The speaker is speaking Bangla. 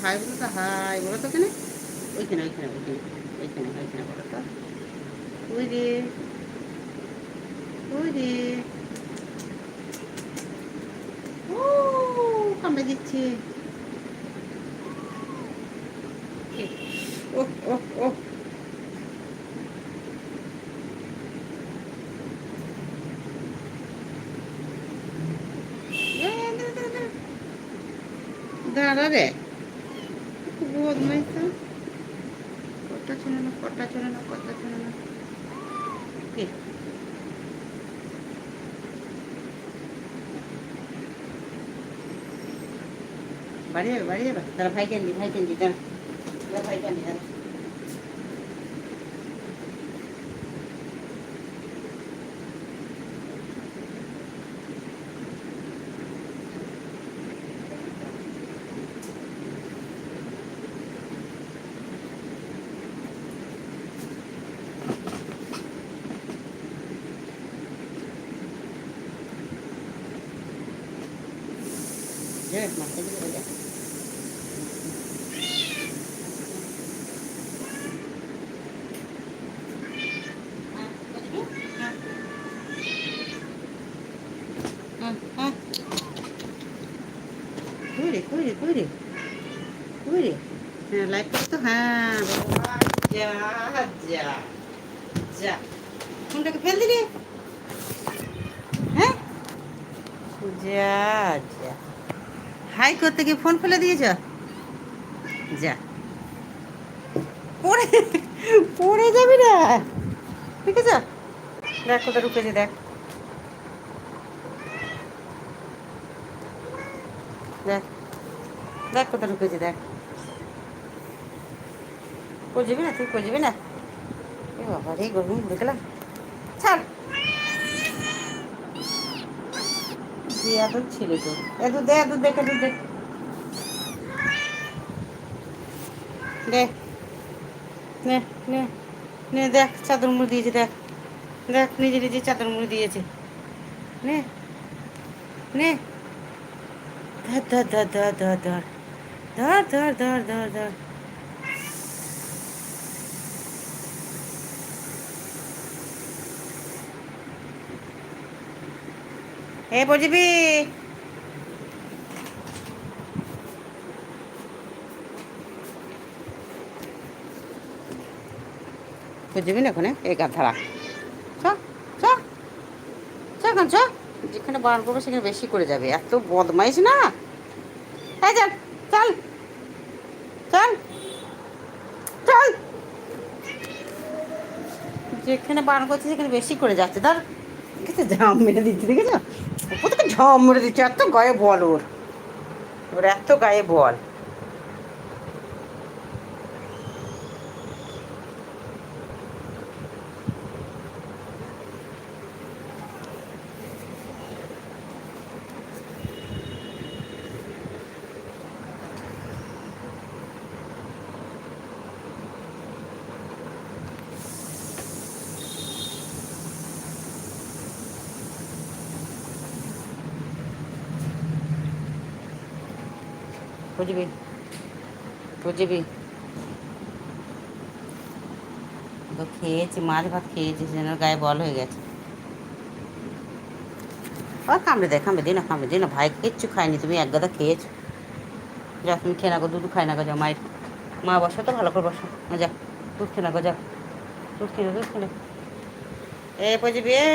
হাই বলো তো, হাই বলো তো ওখানে, ওইখানে ওইখানে ওইখানে ওইখানে ওইখানে বলো তো। ওই রে, ওই রে, ও কামড়ে দিচ্ছে। ও ও ও দাঁড়া রে, খুব বদমাইশ তো। কটা চলে না, কটা চলে না, কটা চলে না। কি বাড়ি যাবে, বাড়ি যাবে, তারা ভাই ক্যান্ডি, ভাই ক্যান্ডি দাঁড়া, ভাই ক্যান্ডি দাঁড়া। মাথা দিয়ে যা। কই রে, কই রে, কই রে, কই রে? হ্যাঁ লাইক করতো, হ্যাঁ বাবা, যা যা যা, ফোনটাকে ফেল দিলি, হ্যাঁ যা যা, হাই করতে গিয়ে ফোন ফেলে দিয়েছ, যা, পড়ে পড়ে যাবি না, ঠিক আছে? দেখ কোথায় ঢুকেছে, দেখ দেখ, দেখ কোথায় ঢুকেছে, দেখ। পড়ে যাবি না, তুই পড়ে যাবি না। এ বাবা রে, গরম ঘুরে গেলাম, ছাড়। বেয়াদব ছেলে তো, এত দে, এত দেখ, এত দেখ, দে, নে নে নে, দেখ চাদর মুড়ি দিয়েছে, দেখ দেখ, নিজে নিজে চাদর মুড়ি দিয়েছে, নে নে, ধর ধর ধর ধর ধর ধর ধর ধর ধর ধর ধর। এ বুঝবি, বুঝবি না ওখানে, এই গাধারা, চ চ চ, এখন চ, যেখানে বার করবো সেখানে বেশি করে যাবে, এত বদমাইশ না। এই চল, চল চল চল, যেখানে বারণ করছে সেখানে বেশি করে যাচ্ছে, ধর, দেখেছো ঝাম মেরে দিচ্ছে, দেখেছো ওপর থেকে ঝাম মেরে দিচ্ছে, এত গায়ে বল ওর, ওর এত গায়ে বল। বুঝবি, বুঝবি, তো খেয়েছি, মাছ ভাত খেয়েছি, সেজন্য গায়ে বল হয়ে গেছে। ও কামড়ে দেয়, কামড়ে দিই না, কামড়ে দিই না, ভাই কিচ্ছু খায়নি, তুমি এক গাদা খেয়েছো, যা তুমি খেয়ে না গো, দুধ খাই না গো, যা মায়ের, মা বসো তো ভালো করে বসো, যা দুধ খেয়ে না গো, যা দুধ খেয়ে, দুধ খেয়ে। এ বুঝবি, এ